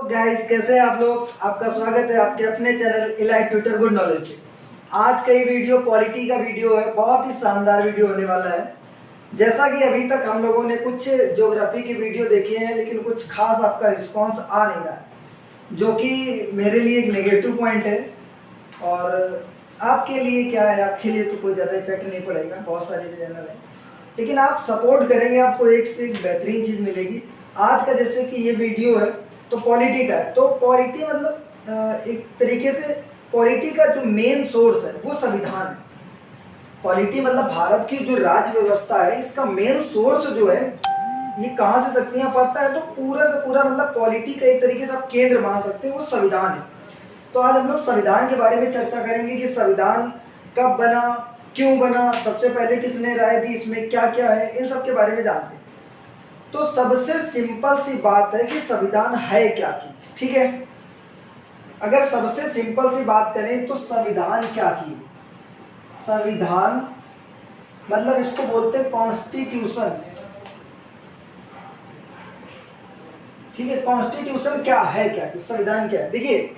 Guys, कैसे हैं आप लोग। आपका स्वागत है आपके अपने channel elite Twitter good knowledge पे। आज का ये वीडियो पॉलिटी का वीडियो है, बहुत ही शानदार वीडियो होने वाला है। जैसा कि अभी तक हम लोगों ने कुछ ज्योग्राफी की वीडियो देखी है, लेकिन कुछ खास आपका रिस्पांस आ नहीं रहा है, जो कि मेरे लिए एक नेगेटिव पॉइंट है। और आपके लिए क्या है, आपके लिए तो कोई ज़्यादा इफेक्ट नहीं पड़ेगा, बहुत सारे चैनल हैं, लेकिन आप सपोर्ट करेंगे आपको एक से एक बेहतरीन चीज़ मिलेगी। आज का जैसे कि ये वीडियो है तो पॉलिटी का है, तो पॉलिटी मतलब एक तरीके से पॉलिटी का जो मेन सोर्स है वो संविधान है। पॉलिटी मतलब भारत की जो राज्य व्यवस्था है, इसका मेन सोर्स जो है ये कहाँ से शक्तियाँ पाता है, तो पूरा का पूरा मतलब पॉलिटी का एक तरीके से आप केंद्र मान सकते हैं, वो संविधान है। तो आज हम लोग संविधान के बारे में चर्चा करेंगे कि संविधान कब बना, क्यों बना, सबसे पहले किसने राय दी, इसमें क्या क्या है, इन सब के बारे में जानते हैं। तो सबसे सिंपल सी बात है कि संविधान है क्या चीज, ठीक है। अगर सबसे सिंपल सी बात करें तो संविधान क्या चीज है। संविधान मतलब इसको बोलते हैं कॉन्स्टिट्यूशन, ठीक है। कॉन्स्टिट्यूशन क्या है, क्या है संविधान क्या है। देखिए,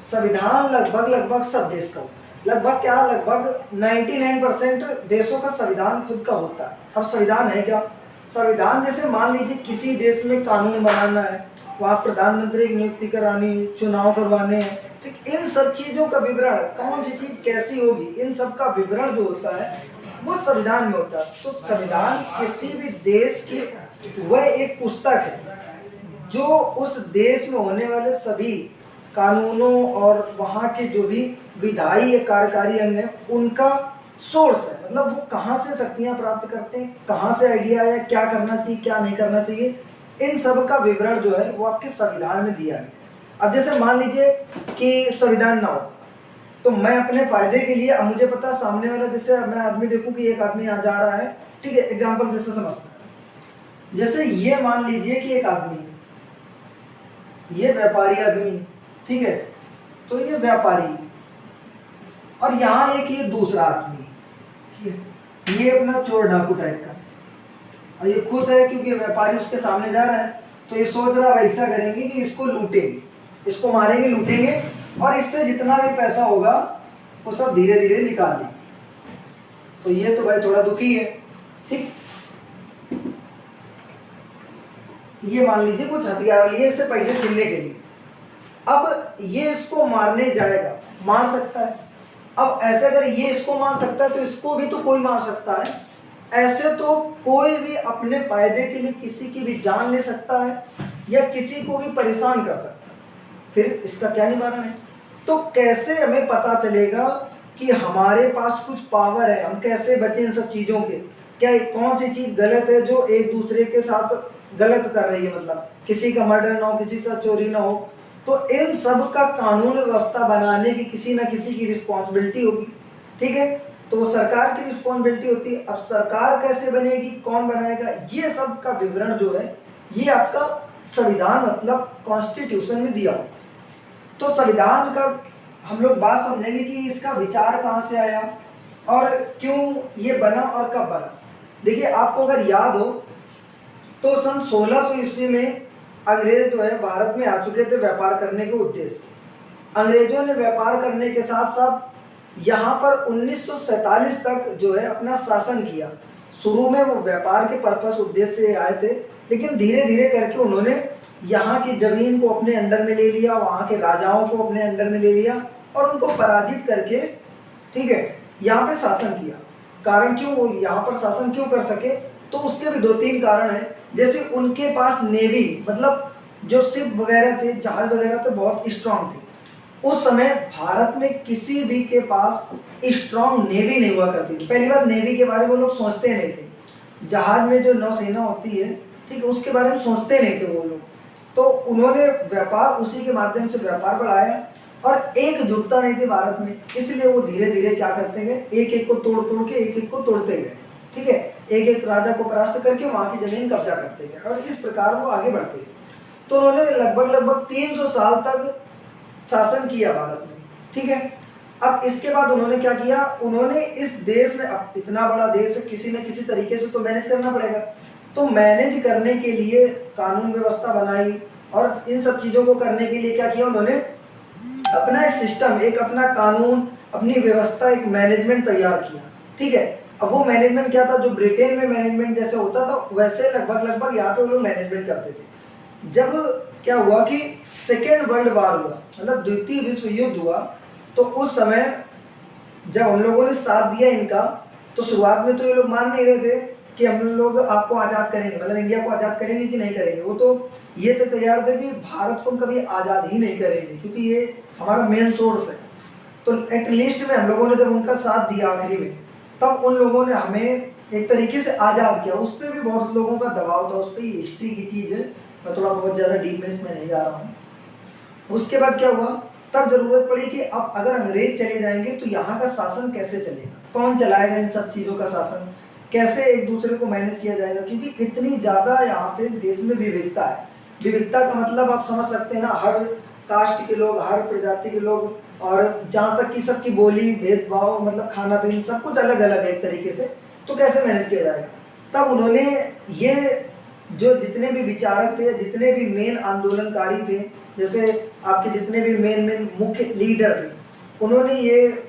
संविधान लगभग लगभग सब देश का होता है, लगभग क्या, लगभग 99% देशों का संविधान खुद का होता है। अब संविधान है क्या, संविधान जैसे मान लीजिए किसी देश में कानून बनाना है, वहाँ प्रधानमंत्री की नियुक्ति करानी, चुनाव करवाने हैं, ठीक, इन सब चीज़ों का विवरण, कौन सी चीज़ कैसी होगी, इन सब का विवरण जो होता है वो संविधान में होता है। तो संविधान किसी भी देश की वह एक पुस्तक है जो उस देश में होने वाले सभी कानूनों और वहाँ के जो भी विधायी या कार्यकारी अंग हैं उनका सोर्स है। मतलब वो कहाँ से शक्तियाँ प्राप्त करते हैं, कहाँ से आइडिया है, क्या करना चाहिए क्या नहीं करना चाहिए, इन सब का विवरण जो है वो आपके संविधान में दिया है। अब जैसे मान लीजिए कि संविधान ना हो तो मैं अपने फायदे के लिए, अब मुझे पता सामने वाला, जैसे मैं आदमी देखूं कि एक आदमी यहाँ जा रहा है, ठीक है, एग्जाम्पल जैसे समझते हैं, जैसे ये मान लीजिए कि एक आदमी, ये व्यापारी आदमी, ठीक है, तो ये व्यापारी, और यहाँ एक ये दूसरा आदमी, ठीक है, ये अपना चोर डाकू टाइप का, और ये खुश है क्योंकि व्यापारी उसके सामने जा रहा है, तो ये सोच रहा है ऐसा करेंगे कि इसको लूटेंगे, इसको मारेंगे, लूटेंगे, और इससे जितना भी पैसा होगा वो सब धीरे धीरे निकाल लेंगे। तो ये तो भाई थोड़ा दुखी है, ठीक। ये मान लीजिए कुछ हथियार लिए इससे पैसे छीनने के लिए, अब ये इसको मारने जाएगा, मार सकता है। अब ऐसे अगर ये इसको मार सकता है तो इसको भी तो कोई मार सकता है। ऐसे तो कोई भी अपने फायदे के लिए किसी की भी जान ले सकता है या किसी को भी परेशान कर सकता है, फिर इसका क्या निवारण है। तो कैसे हमें पता चलेगा कि हमारे पास कुछ पावर है, हम कैसे बचें इन सब चीज़ों के, क्या कौन सी चीज़ गलत है जो एक दूसरे के साथ गलत कर रही है, मतलब किसी का मर्डर ना हो, किसी का चोरी ना हो, तो इन सब का कानून व्यवस्था बनाने की किसी न किसी की रिस्पॉन्सिबिलिटी होगी, ठीक है। तो सरकार की रिस्पॉन्सिबिलिटी होती है। अब सरकार कैसे बनेगी, कौन बनाएगा, ये सब का विवरण जो है ये आपका संविधान मतलब कॉन्स्टिट्यूशन में दिया हो। तो संविधान का हम लोग बात समझेंगे कि इसका विचार कहाँ से आया और क्यों ये बना और कब बना। देखिए, आपको अगर याद हो तो सन 1600 ईस्वी में अंग्रेज जो है भारत में आ चुके थे व्यापार करने के उद्देश्य से। अंग्रेजों ने व्यापार करने के साथ साथ यहाँ पर 1947 तक जो है अपना शासन किया। शुरू में वो व्यापार के पर्पस उद्देश्य से आए थे, लेकिन धीरे धीरे करके उन्होंने यहाँ की जमीन को अपने अंडर में ले लिया, वहाँ के राजाओं को अपने अंडर में ले लिया और उनको पराजित करके, ठीक है, यहाँ पे शासन किया। कारण क्यों वो यहाँ पर शासन क्यों कर सके, तो उसके भी 2-3 कारण हैं। जैसे उनके पास नेवी, मतलब जो शिप वगैरह थे, जहाज वगैरह थे, बहुत स्ट्रांग थे। उस समय भारत में किसी भी के पास स्ट्रांग नेवी नहीं हुआ करती थी। पहली बात, नेवी के बारे में वो लोग सोचते नहीं थे। जहाज में जो नौसेना होती है, ठीक है, उसके बारे में सोचते नहीं थे वो लोग। तो उन्होंने व्यापार, उसी के माध्यम से व्यापार बढ़ाया और एकजुटता नहीं थी भारत में, इसलिए वो धीरे धीरे क्या करते गए, एक एक को तोड़ तोड़ के एक एक को तोड़ते गए, ठीक है, एक एक राजा को परास्त करके वहाँ की जमीन कब्जा करते गए और इस प्रकार वो आगे बढ़ते गए। तो उन्होंने लगभग 300 साल तक शासन किया भारत में, ठीक है। अब इसके बाद उन्होंने क्या किया, उन्होंने इस देश में, अब इतना बड़ा देश है, किसी न किसी तरीके से तो मैनेज करना पड़ेगा। तो मैनेज करने के लिए कानून व्यवस्था बनाई, और इन सब चीज़ों को करने के लिए क्या किया उन्होंने, अपना एक सिस्टम, एक अपना कानून, अपनी व्यवस्था, एक मैनेजमेंट तैयार किया। ठीक है, अब वो मैनेजमेंट क्या था, जो ब्रिटेन में मैनेजमेंट जैसे होता था वैसे लगभग लगभग यहाँ पे वो लोग मैनेजमेंट करते थे। जब क्या हुआ कि सेकेंड वर्ल्ड वार हुआ, मतलब द्वितीय विश्व युद्ध हुआ, तो उस समय जब हम लोगों ने साथ दिया इनका, तो शुरुआत में तो ये लोग मान नहीं रहे थे कि हम लोग आपको आज़ाद करेंगे, मतलब इंडिया को आज़ाद करेंगे कि नहीं करेंगे। वो तो ये तो तैयार थे कि भारत को हम कभी आज़ाद ही नहीं करेंगे, क्योंकि ये हमारा मेन सोर्स है। तो एटलीस्ट में हम लोगों ने जब उनका साथ दिया आखिरी में, तब उन लोगों ने हमें एक तरीके से आज़ाद किया। उस पर भी बहुत लोगों का दबाव था, उस पर हिस्ट्री की चीज़ है, मैं थोड़ा बहुत ज़्यादा डीप में इसमें नहीं जा रहा हूँ। उसके बाद क्या हुआ, तब जरूरत पड़ी कि अब अगर अंग्रेज चले जाएंगे तो यहाँ का शासन कैसे चलेगा, कौन चलाएगा इन सब चीज़ों का शासन, कैसे एक दूसरे को मैनेज किया जाएगा, क्योंकि इतनी ज़्यादा यहाँ पे देश में विविधता है। विविधता का मतलब आप समझ सकते हैं ना, हर कास्ट के लोग, हर प्रजाति के लोग, और जहाँ तक कि सबकी बोली, भेदभाव, मतलब खाना पीना सब कुछ अलग अलग है एक तरीके से, तो कैसे मैनेज किया जाएगा। तब उन्होंने ये जो जितने भी विचारक थे, जितने भी मेन आंदोलनकारी थे, जैसे आपके जितने भी मेन मुख्य लीडर थे, उन्होंने ये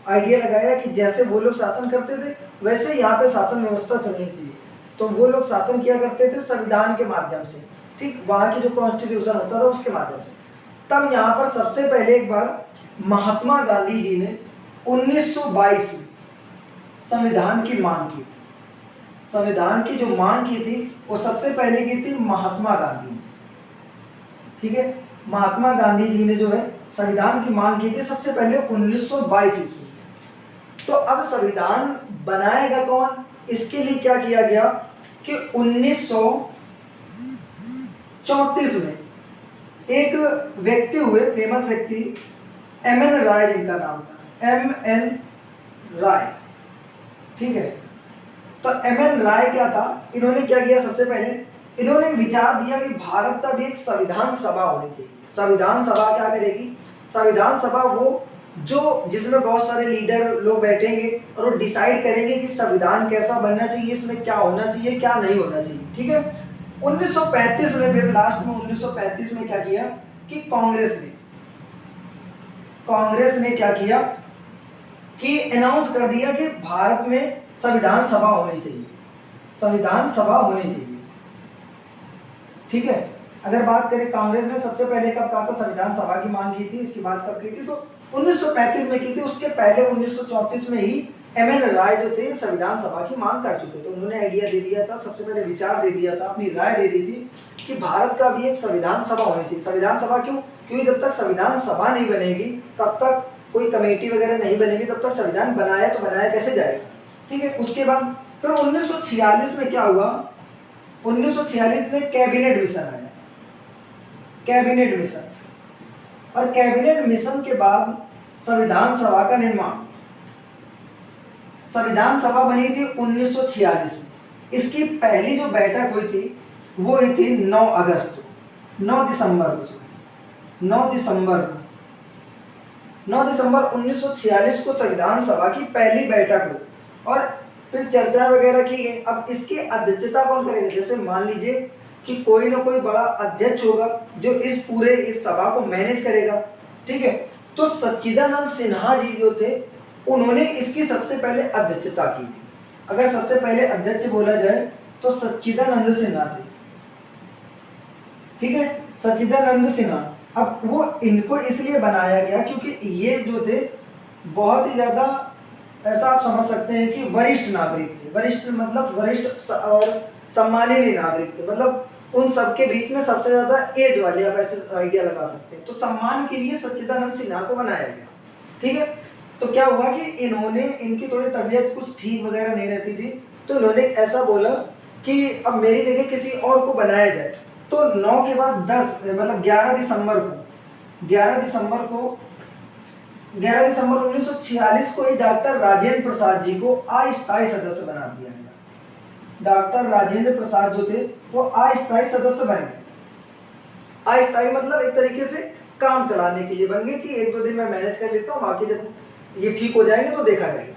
आइडिया लगाया कि जैसे वो लोग शासन करते थे वैसे यहाँ पे शासन व्यवस्था चलनी चाहिए। तो वो लोग शासन किया करते थे संविधान के माध्यम से, ठीक, वहाँ की जो कॉन्स्टिट्यूशन होता था उसके माध्यम से। तब यहाँ पर सबसे पहले एक बार महात्मा गांधी जी ने 1922 में संविधान की मांग की थी। संविधान की जो मांग की थी वो सबसे पहले की थी महात्मा गांधी ने। ठीक है, महात्मा गांधी जी ने जो है संविधान की मांग की थी सबसे पहले 1922 ईस्वी में। तो अब संविधान बनाएगा कौन, इसके लिए क्या किया गया कि 1934 में एक व्यक्ति हुए, फेमस व्यक्ति, एम.एन. राय जिनका नाम था, एम.एन. राय। ठीक है, तो एम.एन. राय क्या था, इन्होंने क्या किया, सबसे पहले इन्होंने विचार दिया कि भारत का भी एक संविधान सभा होनी चाहिए। संविधान सभा क्या करेगी, संविधान सभा वो जो जिसमें बहुत सारे लीडर लोग बैठेंगे और वो डिसाइड करेंगे कि संविधान कैसा बनना चाहिए, इसमें क्या होना चाहिए, क्या नहीं होना चाहिए। ठीक है, 1935 में, फिर लास्ट में 1935 में क्या किया कि कांग्रेस ने क्या किया कि अनाउंस कर दिया कि भारत में संविधान सभा होनी चाहिए, संविधान सभा होनी चाहिए। ठीक है, अगर बात करें कांग्रेस ने सबसे पहले कब कहा था संविधान सभा की मांग की थी, इसकी बात कब की थी, तो 1935 में की थी। उसके पहले 1934 में ही एम.एन. राय जो थे संविधान सभा की मांग कर चुके थे। उन्होंने आइडिया दे दिया था, सबसे पहले विचार दे दिया था, अपनी राय दे दी थी कि भारत का भी एक संविधान सभा होनी चाहिए। संविधान सभा क्यों, क्योंकि जब तक संविधान सभा नहीं बनेगी, तब तक कोई कमेटी वगैरह नहीं बनेगी, तब तक संविधान बनाया तो बनाया कैसे जाएगा। ठीक है, उसके बाद फिर 1946 में क्या हुआ, 1946 में कैबिनेट मिशन आया, कैबिनेट मिशन, और कैबिनेट मिशन के बाद संविधान सभा का निर्माण। संविधान सभा बनी थी 1946 में। इसकी पहली जो बैठक हुई थी वो हुई थी 9 अगस्त को, 9 दिसंबर को, 9 दिसंबर 1946 को संविधान सभा की पहली बैठक हुई, और फिर चर्चा वगैरह की गई। अब इसकी अध्यक्षता कौन करेगा, जैसे मान लीजिए कि कोई ना कोई बड़ा अध्यक्ष होगा जो इस सभा को मैनेज करेगा। ठीक है, तो सच्चिदानंद सिन्हा जी जो थे उन्होंने इसकी सबसे पहले अध्यक्षता की थी। अगर सबसे पहले अध्यक्ष बोला जाए तो सच्चिदानंद सिन्हा थे। ठीक है, सच्चिदानंद सिन्हा। अब वो इनको इसलिए बनाया गया क्योंकि ये जो थे बहुत ही ज़्यादा, ऐसा आप समझ सकते हैं कि वरिष्ठ नागरिक थे। वरिष्ठ मतलब वरिष्ठ और सम्माननीय नागरिक थे, मतलब उन सबके बीच में सबसे ज़्यादा एज वाले, आप ऐसे आइडिया लगा सकते हैं। तो सम्मान के लिए सच्चिदानंद सिन्हा को बनाया गया। ठीक है, तो क्या हुआ कि इन्होंने, इनकी थोड़ी तबीयत कुछ ठीक वगैरह नहीं रहती थी, तो इन्होंने ऐसा बोला कि अब मेरी जगह किसी और को बनाया जाए। तो 9 के बाद 10 मतलब 11 दिसंबर 1946 को ही डॉक्टर राजेंद्र प्रसाद जी को अस्थायी सदस्य बना दिया गया। डॉक्टर राजेंद्र प्रसाद जो थे वो अस्थायी सदस्य बन गए। अस्थायी मतलब एक तरीके से काम चलाने के लिए बन गए कि 1-2 दिन मैं मैनेज कर लेता हूँ, बाकी जब ये ठीक हो जाएंगे तो देखा जाएगा।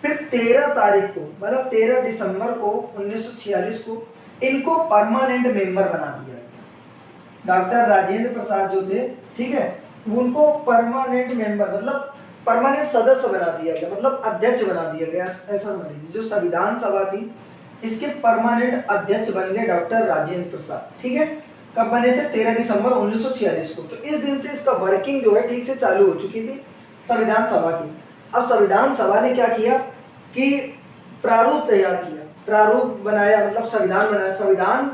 फिर 13 तारीख को, मतलब 13 दिसंबर को 1946 को इनको परमानेंट मेंबर बना दिया गया। डॉक्टर राजेंद्र प्रसाद जो थे, ठीक है, उनको परमानेंट मेंबर मतलब परमानेंट सदस्य बना दिया गया, मतलब अध्यक्ष बना दिया गया। ऐसा समझ लीजिए, जो संविधान सभा थी इसके परमानेंट अध्यक्ष बन गए डॉक्टर राजेंद्र प्रसाद, ठीक है। कब बने थे? 13 दिसंबर 1946 को। तो इस दिन से इसका वर्किंग जो है ठीक से चालू हो चुकी थी संविधान सभा की। अब संविधान सभा ने क्या किया कि प्रारूप तैयार किया, प्रारूप बनाया, मतलब संविधान बनाया। संविधान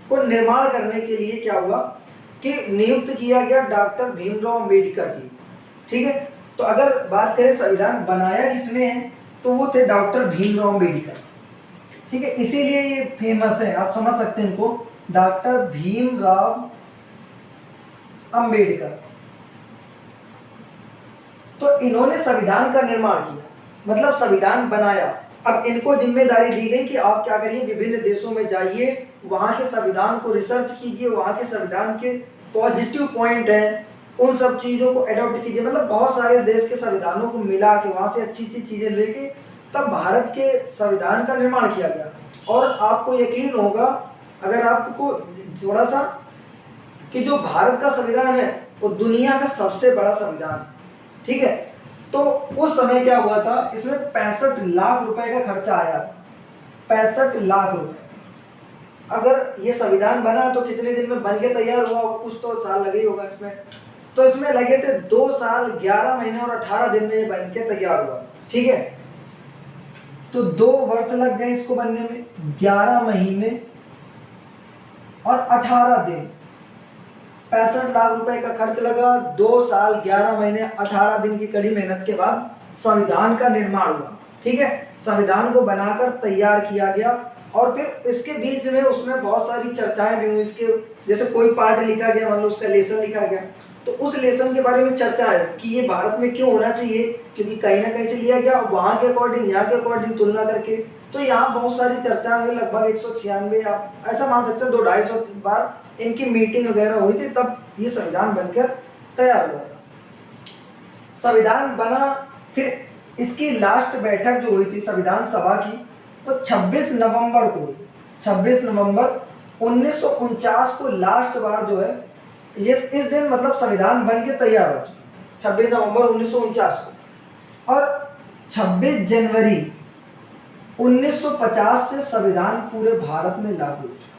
को निर्माण करने के लिए क्या हुआ कि नियुक्त किया गया डॉक्टर भीमराव अम्बेडकर जी, ठीक है। तो अगर बात करें संविधान बनाया किसने है, तो वो थे डॉक्टर भीमराव अम्बेडकर, ठीक है। इसीलिए ये फेमस है, आप समझ सकते हैं इनको, डॉक्टर भीमराव अम्बेडकर। तो इन्होंने संविधान का निर्माण किया, मतलब संविधान बनाया। अब इनको जिम्मेदारी दी गई कि आप क्या करिए, विभिन्न देशों में जाइए, वहां के संविधान को रिसर्च कीजिए, वहां के संविधान के पॉजिटिव पॉइंट हैं उन सब चीज़ों को अडॉप्ट कीजिए। मतलब बहुत सारे देश के संविधानों को मिला के वहां से अच्छी अच्छी चीज़ें लेके तब भारत के संविधान का निर्माण किया गया। और आपको यकीन होगा अगर आपको थोड़ा सा कि जो भारत का संविधान है वो दुनिया का सबसे बड़ा संविधान है, ठीक है। तो उस समय क्या हुआ था, इसमें 65 लाख रुपए का खर्चा आया था, 65 लाख रुपए। अगर ये संविधान बना तो कितने दिन में बन के तैयार हुआ होगा, कुछ तो साल लगे ही होगा इसमें। तो इसमें लगे थे 2 साल 11 महीने और 18 दिन में ये बन के तैयार हुआ, ठीक है। तो 2 वर्ष लग गए इसको बनने में, 11 महीने और 18 दिन, 65 लाख रुपए का खर्च लगा, 2 साल 11 महीने 18 दिन की कड़ी मेहनत के बाद संविधान का निर्माण हुआ, ठीक है। संविधान को बनाकर तैयार किया गया और फिर इसके बीच में उसमें बहुत सारी चर्चाएं भी हुई। इसके जैसे कोई पार्ट लिखा गया, मान लो उसका लेसन लिखा गया, तो उस लेसन के बारे में चर्चा है कि ये भारत में क्यों होना चाहिए, क्योंकि कहीं ना कहीं से लिया गया, वहाँ के अकॉर्डिंग यहाँ के अकॉर्डिंग तुलना करके। तो यहाँ बहुत सारी चर्चा हुई, लगभग 196, आप ऐसा मान सकते हो 200-250 बार इनकी मीटिंग वगैरह हुई थी, तब ये संविधान बनकर तैयार हुआ था। संविधान बना, फिर इसकी लास्ट बैठक जो हुई थी संविधान सभा की, तो 26 नवंबर को हुई। 26 नवंबर 1949 को लास्ट बार जो है ये इस दिन मतलब संविधान बन के तैयार हो चुका, 26 नवंबर 1949 को। और 26 जनवरी 1950 से संविधान पूरे भारत में लागू हो चुका,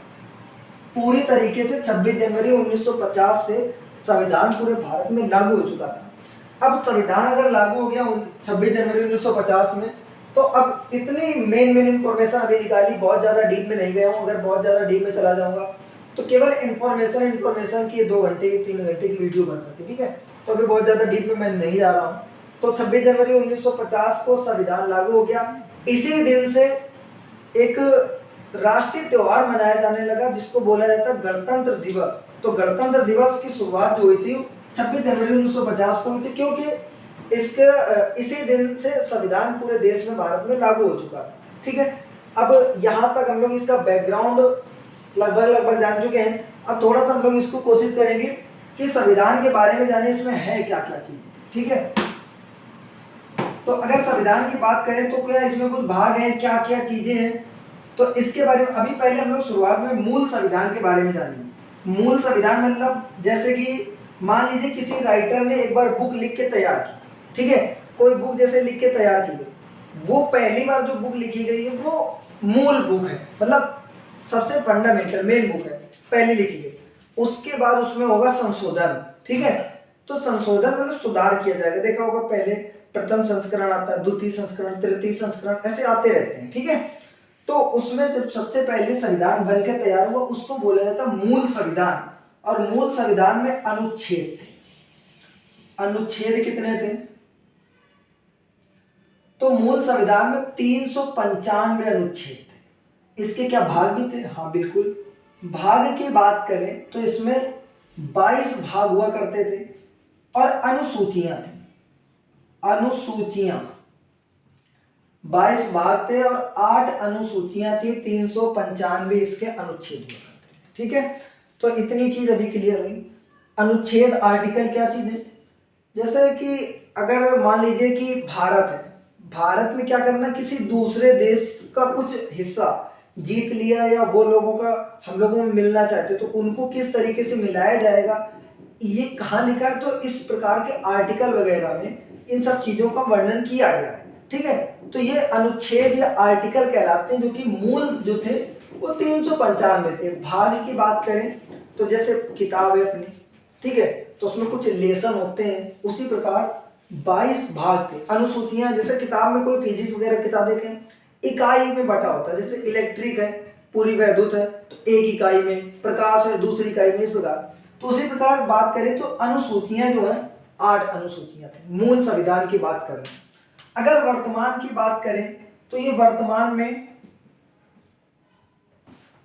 पूरी तरीके से 26 जनवरी 1950 से संविधान पूरे भारत में लागू हो चुका था। अब संविधान अगर लागू हो गया 26 जनवरी 1950 में, तो अब इतनी मेन इंफॉर्मेशन अभी निकाली, बहुत ज़्यादा डीप में नहीं गया हूँ। अगर बहुत ज़्यादा डीप में चला जाऊँगा तो केवल इन्फॉर्मेशन की 2 घंटे 3 घंटे की वीडियो बन सकती है, ठीक है। तो अभी बहुत ज़्यादा डीप में मैं नहीं जा रहा हूँ। तो 26 जनवरी 1950 को संविधान लागू हो गया। इसी दिन से एक राष्ट्रीय त्यौहार मनाया जाने लगा जिसको बोला जाता है गणतंत्र दिवस। तो गणतंत्र दिवस की शुरुआत जो हुई थी 26 जनवरी 1950 को हुई थी, क्योंकि इसके इसी दिन से संविधान पूरे देश में भारत में लागू हो चुका था, ठीक है। अब यहाँ तक हम लोग इसका बैकग्राउंड लगभग जान चुके हैं। अब थोड़ा सा हम लोग इसको कोशिश करेंगे कि संविधान के बारे में जाने इसमें है क्या क्या चीज़, ठीक है। तो अगर संविधान की बात करें तो क्या इसमें कुछ भाग हैं, क्या क्या चीज़ें हैं, तो इसके बारे में अभी पहले हम लोग शुरुआत में मूल संविधान के बारे में जानेंगे। मूल संविधान मतलब जैसे कि मान लीजिए किसी राइटर ने एक बार बुक लिख के तैयार की, ठीक है। कोई बुक जैसे लिख के तैयार की गई, वो पहली बार जो बुक लिखी गई है वो मूल बुक है, मतलब सबसे फंडामेंटल मेन बुक है, पहली लिखी गई। उसके बाद उसमें होगा संशोधन, ठीक है। तो संशोधन मतलब सुधार किया जाएगा। देखा होगा पहले प्रथम संस्करण आता है, द्वितीय संस्करण, तृतीय संस्करण, ऐसे आते रहते हैं, ठीक है। तो उसमें जब सबसे पहले संविधान बनकर तैयार हुआ उसको बोला जाता है मूल संविधान। और मूल संविधान में अनुच्छेद थे। अनुच्छेद कितने थे? तो मूल संविधान में 395 अनुच्छेद थे। इसके क्या भाग भी थे? हाँ बिल्कुल। भाग की बात करें तो इसमें 22 भाग हुआ करते थे और अनुसूचियां थी। अनुसूचियां 22 भाग थे और 8 अनुसूचियां थी, 395 इसके अनुच्छेद हुआ करते थे, ठीक है। तो इतनी चीज अभी क्लियर हुई। अनुच्छेद आर्टिकल क्या चीज है? जैसे कि अगर मान लीजिए कि भारत है, भारत में क्या करना, किसी दूसरे देश का कुछ हिस्सा जीत लिया या वो लोगों का हम लोगों में मिलना चाहते तो उनको किस तरीके से मिलाया जाएगा, ये कहाँ लिखा है, तो इस प्रकार के आर्टिकल वगैरह में इन सब चीज़ों का वर्णन किया गया है। ठीक है, तो ये अनुच्छेद या आर्टिकल कहलाते हैं, जो कि मूल जो थे वो 395 थे। भाग की बात करें तो जैसे किताब है अपनी, ठीक है, तो उसमें कुछ लेसन होते हैं, उसी प्रकार 22 भाग थे। अनुसूचियां जैसे किताब में कोई फिजिक्स वगैरह किताब देखें इकाई में बटा होता है, जैसे इलेक्ट्रिक है पूरी वैद्युत है तो एक इकाई में, प्रकाश है दूसरी इकाई में, इस प्रकार। तो उसी प्रकार बात करें तो अनुसूचियां जो है 8 अनुसूचियां थी। मूल संविधान की बात करें, अगर वर्तमान की बात करें तो ये वर्तमान में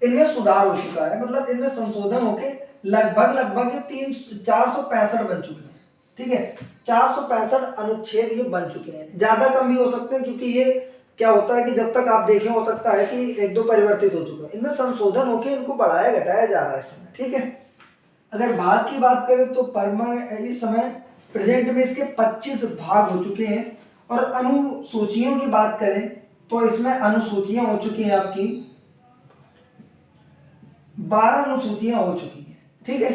इनमें सुधार हो चुका है, मतलब इनमें संशोधन होके लगभग ये 465 बन चुके हैं। ठीक है, 465 अनुच्छेद ये बन चुके हैं, ज्यादा कम भी हो सकते हैं, क्योंकि ये क्या होता है कि जब तक आप देखें हो सकता है कि एक दो परिवर्तित हो चुके हैं, इनमें संशोधन होके इनको बढ़ाया घटाया जा रहा है इस समय। ठीक है, अगर भाग की बात करें तो इस समय प्रेजेंट में इसके 25 भाग हो चुके हैं। और अनुसूचियों की बात करें तो इसमें अनुसूचियां हो चुकी हैं आपकी 12 अनुसूचियां हो चुकी हैं। ठीक है,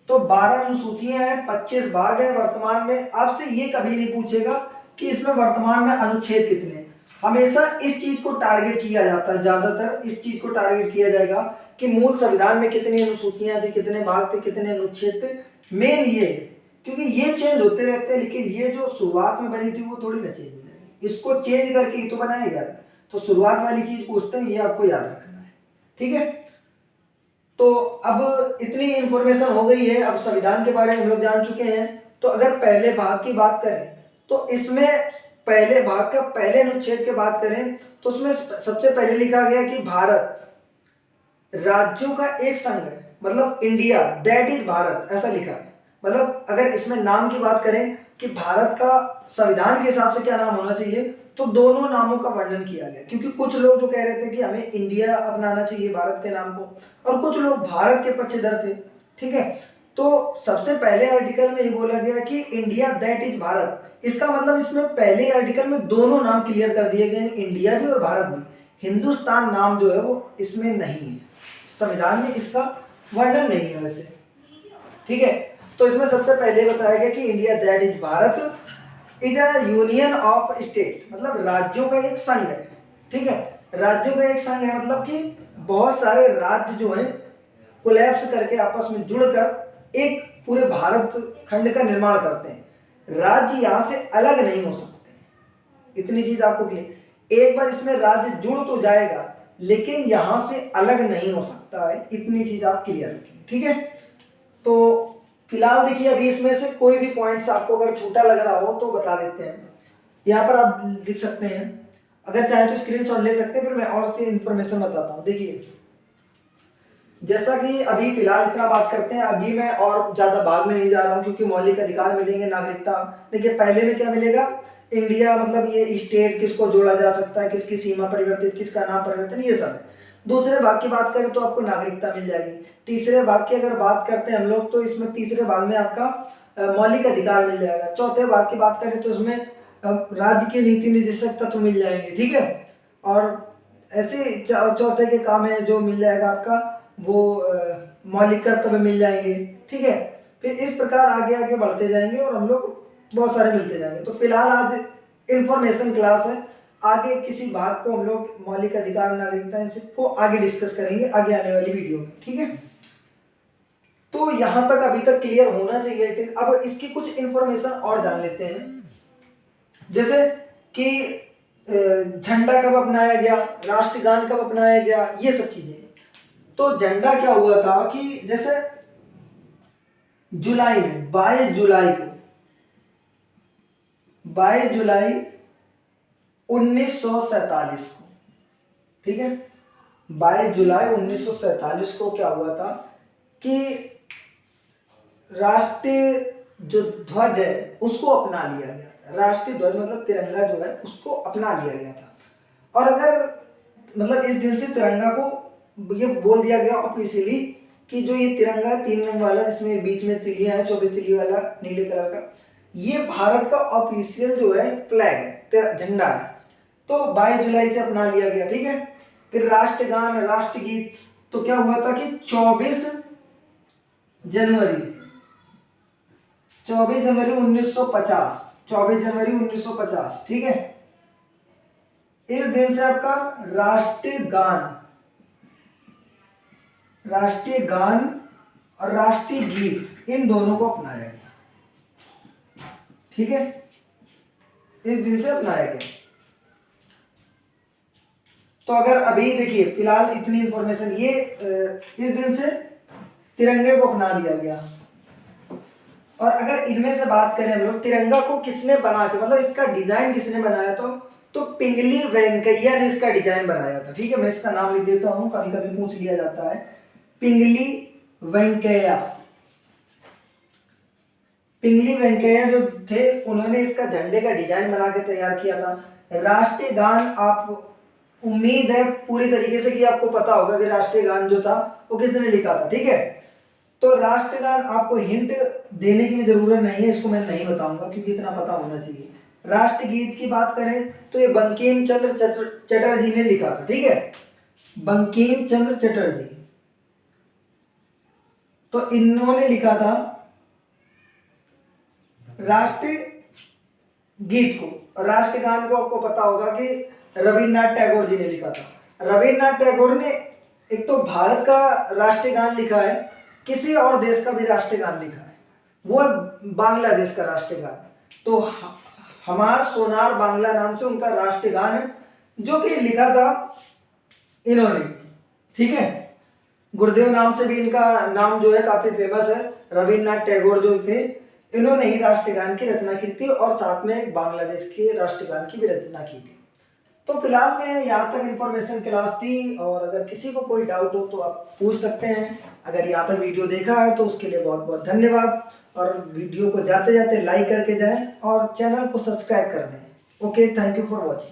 तो 12 अनुसूचियां हैं, 25 भाग है वर्तमान में। आपसे ये कभी नहीं पूछेगा कि इसमें वर्तमान में अनुच्छेद कितने हैं, हमेशा इस चीज को टारगेट किया जाता है, ज्यादातर इस चीज को टारगेट किया जाएगा कि मूल संविधान में कितनी अनुसूचियां थी, कितने भाग थे, कितने अनुच्छेद थे। मेन ये है, क्योंकि ये चेंज होते रहते हैं, लेकिन ये जो शुरुआत में बनी थी वो थोड़ी ना चेंज हो जाएगी, इसको चेंज करके ही तो बनाया गया था। तो शुरुआत वाली चीज पूछते हैं, ये आपको याद रखना है। ठीक है, तो अब इतनी इंफॉर्मेशन हो गई है, अब संविधान के बारे में हम लोग जान चुके हैं। तो अगर पहले भाग की बात करें तो इसमें पहले भाग का पहले अनुच्छेद की बात करें तो उसमें सबसे पहले लिखा गया कि भारत राज्यों का एक संघ है, मतलब इंडिया दैट इज भारत, ऐसा लिखा है। मतलब अगर इसमें नाम की बात करें कि भारत का संविधान के हिसाब से क्या नाम होना चाहिए, तो दोनों नामों का वर्णन किया गया, क्योंकि कुछ लोग जो कह रहे थे कि हमें इंडिया अपनाना चाहिए भारत के नाम को, और कुछ लोग भारत के पक्षधर थे। ठीक है, तो सबसे पहले आर्टिकल में ये बोला गया कि इंडिया दैट इज भारत, इसका मतलब इसमें पहले आर्टिकल में दोनों नाम क्लियर कर दिए गए, इंडिया भी और भारत भी। हिंदुस्तान नाम जो है वो इसमें नहीं है, संविधान में इसका वर्णन नहीं है वैसे। ठीक है, तो इसमें सबसे पहले बताया गया कि India that is Bharat is a union of state, मतलब राज्यों का एक संघ है। ठीक है, राज्यों का एक संघ है, मतलब कि बहुत सारे राज्य जो है कोलैप्स करके आपस में जुड़कर एक पूरे भारत खंड का निर्माण करते हैं। राज्य यहाँ से अलग नहीं हो सकते, इतनी चीज आपको क्लियर। एक बार इसमें राज्य जुड़ तो जाएगा, लेकिन यहां से अलग नहीं हो सकता है, इतनी चीज आप क्लियर रखें। ठीक है, तो फिलहाल देखिए अभी इसमें से कोई भी पॉइंट्स आपको अगर छोटा लग रहा हो तो बता देते हैं, यहाँ पर आप लिख सकते हैं, अगर चाहे तो स्क्रीनशॉट ले सकते हैं, फिर मैं और से इंफॉर्मेशन बताता हूँ। देखिए जैसा कि अभी फिलहाल इतना बात करते हैं, अभी मैं और ज्यादा भाग में नहीं जा रहा हूँ, क्योंकि मौलिक अधिकार मिलेंगे, नागरिकता। देखिए पहले में क्या मिलेगा, इंडिया मतलब ये स्टेट किसको जोड़ा जा सकता है, किसकी सीमा परिवर्तित, किसका नाम परिवर्तन, ये सब है। दूसरे भाग की बात करें तो आपको नागरिकता मिल जाएगी। तीसरे भाग की अगर बात करते हैं हम लोग तो इसमें तीसरे भाग में आपका मौलिक अधिकार मिल जाएगा। चौथे भाग की बात करें तो इसमें राज्य के नीति निर्देशक तत्व मिल जाएंगे। ठीक है, और ऐसे चौथे के काम है जो मिल जाएगा आपका वो मौलिक कर्तव्य मिल जाएंगे। ठीक है, फिर इस प्रकार आगे आगे बढ़ते जाएंगे और हम लोग बहुत सारे मिलते जाएंगे। तो फिलहाल आज इंफॉर्मेशन क्लास है, आगे किसी भाग को हम लोग मौलिक अधिकार नागरिकता को आगे डिस्कस करेंगे आगे आने वाली वीडियो में। ठीक है, तो यहां तक अभी तक क्लियर होना चाहिए थे। अब इसकी कुछ इंफॉर्मेशन और जान लेते हैं, जैसे कि झंडा कब अपनाया गया, राष्ट्रगान कब अपनाया गया, ये सब चीजें। तो झंडा क्या हुआ था कि जैसे जुलाई में 22 जुलाई को 22 जुलाई 1947 को, ठीक है, 22 जुलाई 1947 को क्या हुआ था कि राष्ट्रीय जो ध्वज है उसको अपना लिया गया। राष्ट्रीय ध्वज मतलब तिरंगा जो है उसको अपना लिया गया था। और अगर मतलब इस दिन से तिरंगा को ये बोल दिया गया ऑफिशियली कि जो ये तिरंगा है 3 रंग वाला जिसमें बीच में तिलियां है, 24 तिली वाला नीले कलर का, ये भारत का ऑफिशियल जो है फ्लैग है, झंडा है। तो 22 जुलाई से अपना लिया गया। ठीक है, फिर राष्ट्रगान, राष्ट्रगीत, तो क्या हुआ था कि जनवरी 24 जनवरी 1950, 24 जनवरी 1950, ठीक है। इस दिन से आपका राष्ट्रीय गान और राष्ट्रीय गीत इन दोनों को अपनाया गया, ठीक है, इस दिन से अपनाया गया। तो अगर अभी देखिए फिलहाल इतनी इंफॉर्मेशन, ये इस दिन से तिरंगे को अपना लिया गया। और अगर इनमें से बात करें हम लोग, तिरंगा को किसने बना के, मतलब इसका डिजाइन किसने बनाया, तो पिंगली वेंकैया ने इसका डिजाइन बनाया था, ठीक है। मैं इसका नाम लिख देता हूँ, कभी कभी पूछ लिया जाता है। पिंगली वेंकैया जो थे, उन्होंने इसका झंडे का डिजाइन बना के तैयार किया था। राष्ट्रीय गान, आप उम्मीद है पूरी तरीके से कि आपको पता होगा कि राष्ट्रीय गान जो था वो किसने लिखा था, ठीक है। तो राष्ट्रगान, आपको हिंट देने की भी जरूरत नहीं है, इसको मैं नहीं बताऊंगा क्योंकि इतना पता होना चाहिए। राष्ट्रगीत की बात करें तो ये बंकिम चंद्र चटर्जी ने लिखा था, ठीक है, बंकिम चंद्र चटर्जी। तो इन्होंने लिखा था राष्ट्रीय गीत को। राष्ट्रगान को आपको पता होगा कि रविन्द्रनाथ टैगोर जी ने लिखा था। रविन्द्रनाथ टैगोर ने एक तो भारत का राष्ट्रीय गान लिखा है, किसी और देश का भी राष्ट्रीय गान लिखा है, वो है बांग्लादेश का राष्ट्रीय गान। तो हमार सोनार बांग्ला नाम से उनका राष्ट्रीय गान है, जो कि लिखा था इन्होंने, ठीक है। गुरुदेव नाम से भी इनका नाम जो है काफी फेमस है। रविन्द्रनाथ टैगोर जो थे, इन्होंने ही राष्ट्रीय गान की रचना की थी और साथ में बांग्लादेश के राष्ट्रीय गान की भी रचना की थी। तो फिलहाल मैं यहाँ तक इन्फॉर्मेशन क्लास थी, और अगर किसी को कोई डाउट हो तो आप पूछ सकते हैं। अगर यहाँ तक वीडियो देखा है तो उसके लिए बहुत बहुत धन्यवाद, और वीडियो को जाते जाते लाइक करके जाएं और चैनल को सब्सक्राइब कर दें। Okay, thank you for watching.